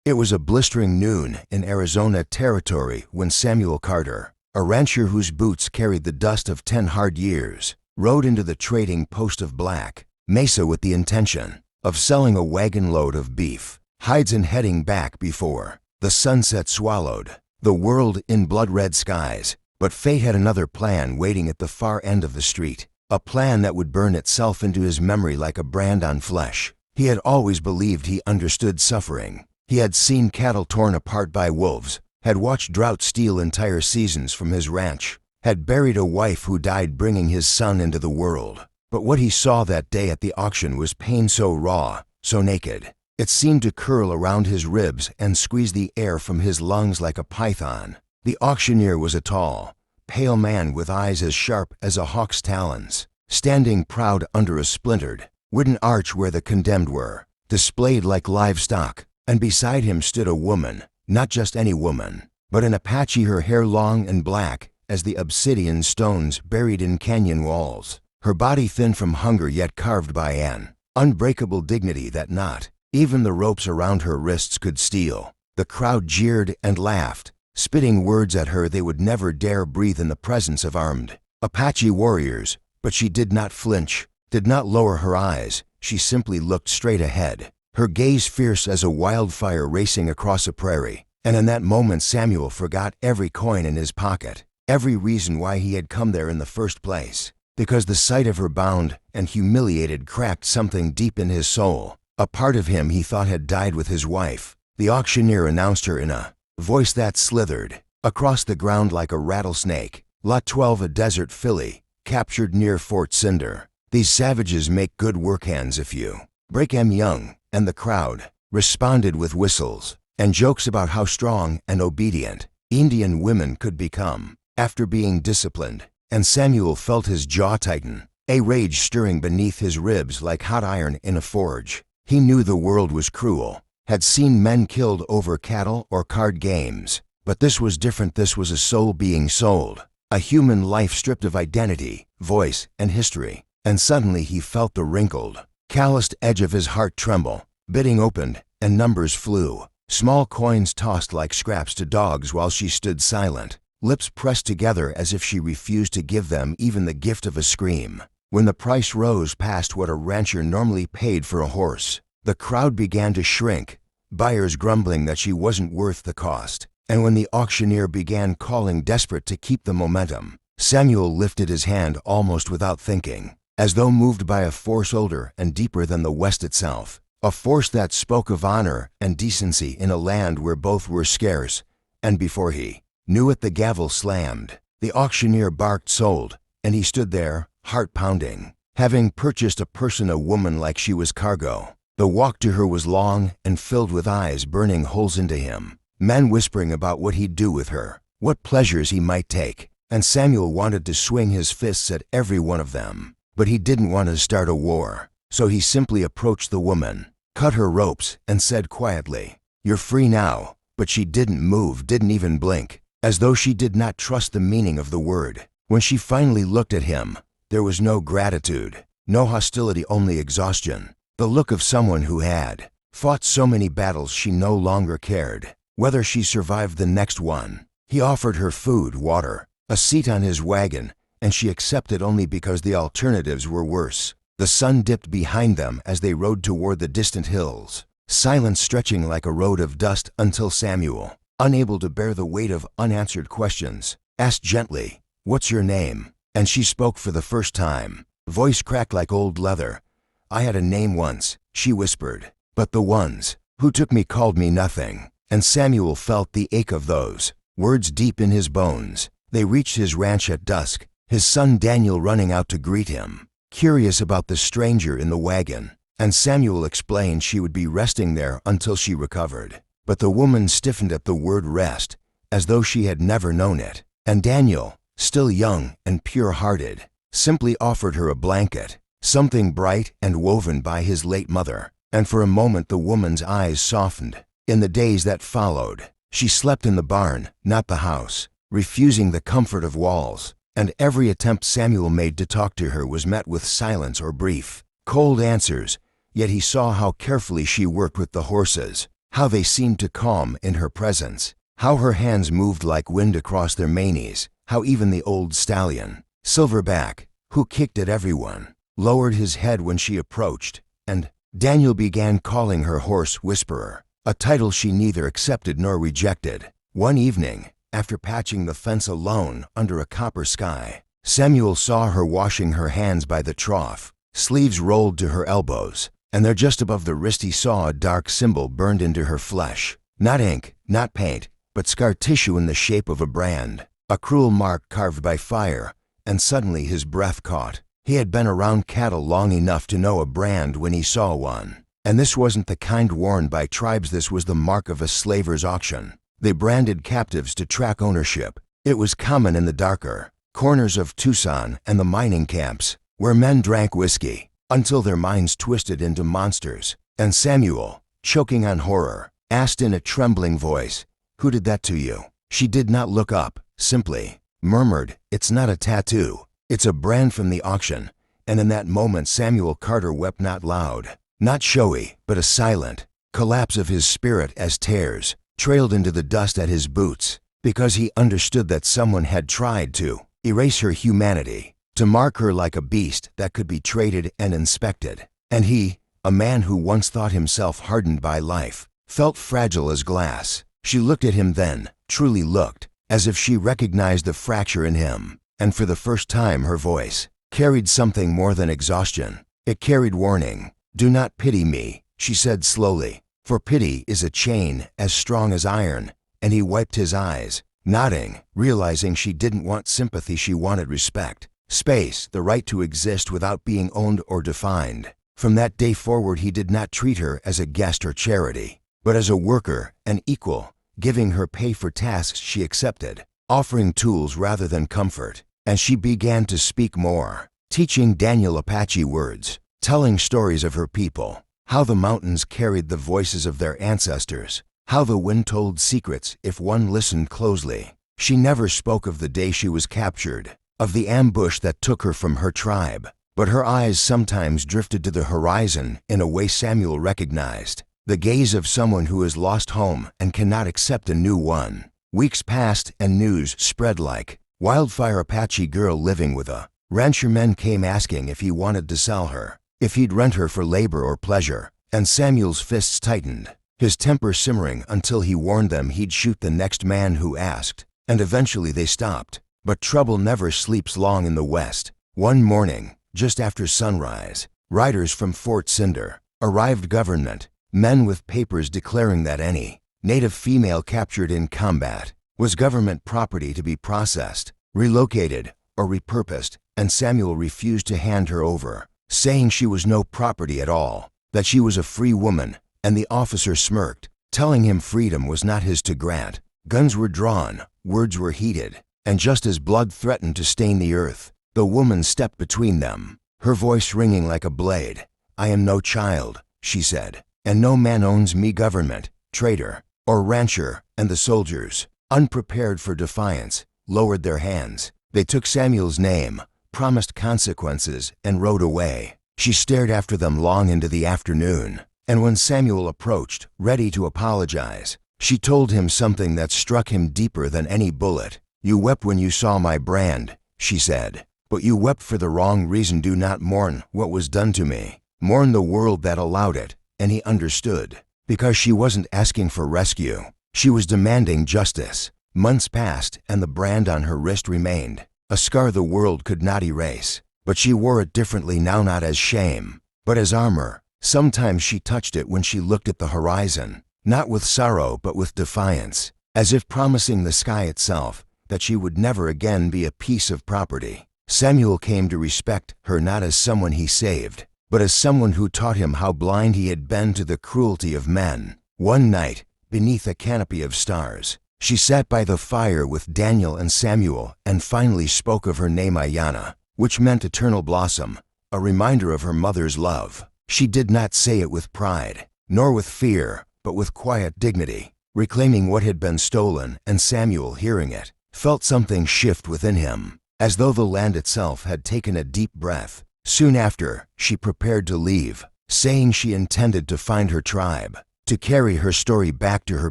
It was a blistering noon in Arizona territory when Samuel Carter, a rancher whose boots carried the dust of 10 hard years, rode into the trading post of Black Mesa with the intention of selling a wagon load of beef, hides and heading back before the sunset swallowed the world in blood-red skies. But fate had another plan waiting at the far end of the street, a plan that would burn itself into his memory like a brand on flesh. He had always believed he understood suffering. He had seen cattle torn apart by wolves, had watched drought steal entire seasons from his ranch, had buried a wife who died bringing his son into the world. But what he saw that day at the auction was pain so raw, so naked. It seemed to curl around his ribs and squeeze the air from his lungs like a python. The auctioneer was a tall, pale man with eyes as sharp as a hawk's talons, standing proud under a splintered wooden arch where the condemned were displayed like livestock, and beside him stood a woman, not just any woman, but an Apache, her hair long and black as the obsidian stones buried in canyon walls, her body thin from hunger yet carved by an unbreakable dignity that not even the ropes around her wrists could steal. The crowd jeered and laughed, spitting words at her they would never dare breathe in the presence of armed Apache warriors. But she did not flinch, did not lower her eyes. She simply looked straight ahead, her gaze fierce as a wildfire racing across a prairie. And in that moment Samuel forgot every coin in his pocket, every reason why he had come there in the first place. Because the sight of her bound and humiliated cracked something deep in his soul, a part of him he thought had died with his wife. The auctioneer announced her in a voice that slithered across the ground like a rattlesnake. Lot 12, a desert filly, captured near Fort Cinder. These savages make good work hands if you break 'em young. And the crowd responded with whistles and jokes about how strong and obedient Indian women could become after being disciplined. And Samuel felt his jaw tighten, a rage stirring beneath his ribs like hot iron in a forge. He knew the world was cruel, had seen men killed over cattle or card games. But this was different. This was a soul being sold, a human life stripped of identity, voice, and history. And suddenly he felt the wrinkled, calloused edge of his heart tremble. Bidding opened, and numbers flew. Small coins tossed like scraps to dogs while she stood silent, lips pressed together as if she refused to give them even the gift of a scream. When the price rose past what a rancher normally paid for a horse, the crowd began to shrink, buyers grumbling that she wasn't worth the cost. And when the auctioneer began calling desperate to keep the momentum, Samuel lifted his hand almost without thinking, as though moved by a force older and deeper than the West itself, a force that spoke of honor and decency in a land where both were scarce. And before he knew it, the gavel slammed. The auctioneer barked sold, and he stood there, heart pounding, having purchased a woman like she was cargo. The walk to her was long and filled with eyes burning holes into him, men whispering about what he'd do with her, what pleasures he might take. And Samuel wanted to swing his fists at every one of them. But he didn't want to start a war, so he simply approached the woman, cut her ropes, and said quietly, "You're free now." But she didn't move, didn't even blink, as though she did not trust the meaning of the word. When she finally looked at him, there was no gratitude, no hostility, only exhaustion. The look of someone who had fought so many battles she no longer cared whether she survived the next one. He offered her food, water, a seat on his wagon, and she accepted only because the alternatives were worse. The sun dipped behind them as they rode toward the distant hills, silence stretching like a road of dust until Samuel, unable to bear the weight of unanswered questions, asked gently, "What's your name?" And she spoke for the first time, voice cracked like old leather. "I had a name once," she whispered, "but the ones who took me called me nothing." And Samuel felt the ache of those words deep in his bones. They reached his ranch at dusk, his son Daniel running out to greet him, curious about the stranger in the wagon. And Samuel explained she would be resting there until she recovered. But the woman stiffened at the word rest, as though she had never known it. And Daniel, still young and pure-hearted, simply offered her a blanket, something bright and woven by his late mother. And for a moment the woman's eyes softened. In the days that followed, she slept in the barn, not the house, refusing the comfort of walls. And every attempt Samuel made to talk to her was met with silence or brief, cold answers. Yet he saw how carefully she worked with the horses, how they seemed to calm in her presence, how her hands moved like wind across their manes, how even the old stallion, Silverback, who kicked at everyone, lowered his head when she approached, and Daniel began calling her Horse Whisperer, a title she neither accepted nor rejected. One evening, after patching the fence alone under a copper sky, Samuel saw her washing her hands by the trough, sleeves rolled to her elbows, and there just above the wrist he saw a dark symbol burned into her flesh. Not ink, not paint, but scar tissue in the shape of a brand, a cruel mark carved by fire, and suddenly his breath caught. He had been around cattle long enough to know a brand when he saw one. And this wasn't the kind worn by tribes, this was the mark of a slaver's auction. They branded captives to track ownership. It was common in the darker corners of Tucson and the mining camps, where men drank whiskey until their minds twisted into monsters. And Samuel, choking on horror, asked in a trembling voice, "Who did that to you?" She did not look up, simply murmured, "It's not a tattoo. It's a brand from the auction." And in that moment Samuel Carter wept, not loud, not showy, but a silent collapse of his spirit as tears trailed into the dust at his boots, because he understood that someone had tried to erase her humanity, to mark her like a beast that could be traded and inspected. And he, a man who once thought himself hardened by life, felt fragile as glass. She looked at him then, truly looked, as if she recognized the fracture in him, and for the first time her voice carried something more than exhaustion. It carried warning. "Do not pity me," she said slowly, "for pity is a chain as strong as iron." And he wiped his eyes, nodding, realizing she didn't want sympathy, she wanted respect, space, the right to exist without being owned or defined. From that day forward he did not treat her as a guest or charity, but as a worker, an equal, giving her pay for tasks she accepted, offering tools rather than comfort. And she began to speak more, teaching Daniel Apache words, telling stories of her people, how the mountains carried the voices of their ancestors, how the wind told secrets if one listened closely. She never spoke of the day she was captured, of the ambush that took her from her tribe, but her eyes sometimes drifted to the horizon in a way Samuel recognized, the gaze of someone who has lost home and cannot accept a new one. Weeks passed and news spread like wildfire. Apache girl living with a rancher. Men came asking if he wanted to sell her, if he'd rent her for labor or pleasure, and Samuel's fists tightened, his temper simmering until he warned them he'd shoot the next man who asked, and eventually they stopped. But trouble never sleeps long in the West. One morning, just after sunrise, riders from Fort Cinder arrived, government men with papers declaring that any Native female captured in combat was government property to be processed, relocated, or repurposed, and Samuel refused to hand her over, saying she was no property at all, that she was a free woman. And the officer smirked, telling him freedom was not his to grant. Guns were drawn, words were heated, and just as blood threatened to stain the earth, the woman stepped between them, her voice ringing like a blade. "I am no child," she said, "and no man owns me." Government, trader, or rancher, and the soldiers, unprepared for defiance, lowered their hands. They took Samuel's name, promised consequences, and rode away. She stared after them long into the afternoon. And when Samuel approached, ready to apologize, she told him something that struck him deeper than any bullet. "You wept when you saw my brand," she said, "but you wept for the wrong reason. Do not mourn what was done to me. Mourn the world that allowed it." And he understood, because she wasn't asking for rescue. She was demanding justice. Months passed, and the brand on her wrist remained, a scar the world could not erase. But she wore it differently now, not as shame, but as armor. Sometimes she touched it when she looked at the horizon, not with sorrow but with defiance, as if promising the sky itself that she would never again be a piece of property. Samuel came to respect her not as someone he saved, but as someone who taught him how blind he had been to the cruelty of men. One night, beneath a canopy of stars, she sat by the fire with Daniel and Samuel and finally spoke of her name, Ayana, which meant eternal blossom, a reminder of her mother's love. She did not say it with pride, nor with fear, but with quiet dignity, reclaiming what had been stolen. And Samuel, hearing it, felt something shift within him, as though the land itself had taken a deep breath. Soon after, she prepared to leave, saying she intended to find her tribe, to carry her story back to her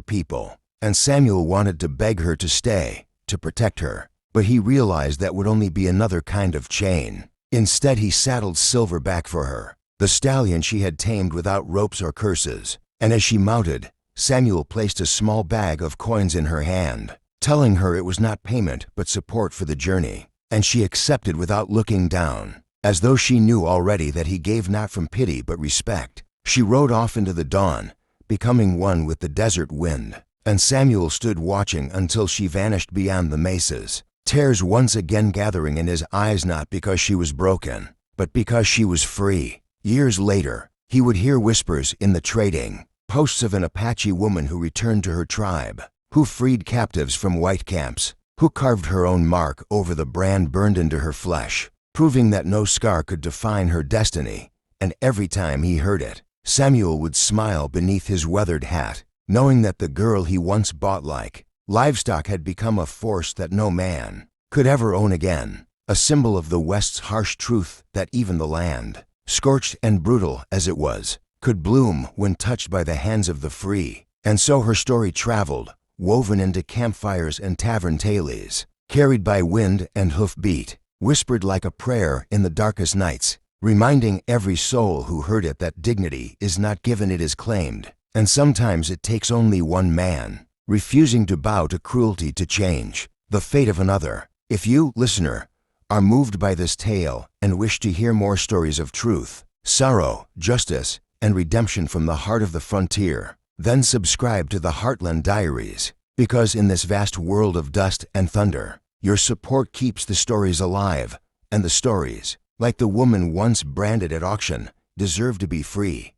people. And Samuel wanted to beg her to stay, to protect her. But he realized that would only be another kind of chain. Instead, he saddled Silverback for her, the stallion she had tamed without ropes or curses. And as she mounted, Samuel placed a small bag of coins in her hand, telling her it was not payment but support for the journey. And she accepted without looking down, as though she knew already that he gave not from pity but respect. She rode off into the dawn, becoming one with the desert wind. And Samuel stood watching until she vanished beyond the mesas, tears once again gathering in his eyes, not because she was broken, but because she was free. Years later, he would hear whispers in the trading posts of an Apache woman who returned to her tribe, who freed captives from white camps, who carved her own mark over the brand burned into her flesh, proving that no scar could define her destiny. And every time he heard it, Samuel would smile beneath his weathered hat, knowing that the girl he once bought like livestock had become a force that no man could ever own again, a symbol of the West's harsh truth that even the land, scorched and brutal as it was, could bloom when touched by the hands of the free. And so her story traveled, woven into campfires and tavern tales, carried by wind and hoofbeat, whispered like a prayer in the darkest nights, reminding every soul who heard it that dignity is not given, it is claimed. And sometimes it takes only one man, refusing to bow to cruelty, to change the fate of another. If you, listener, are moved by this tale and wish to hear more stories of truth, sorrow, justice, and redemption from the heart of the frontier, then subscribe to the Heartland Diaries, because in this vast world of dust and thunder, your support keeps the stories alive, and the stories, like the woman once branded at auction, deserve to be free.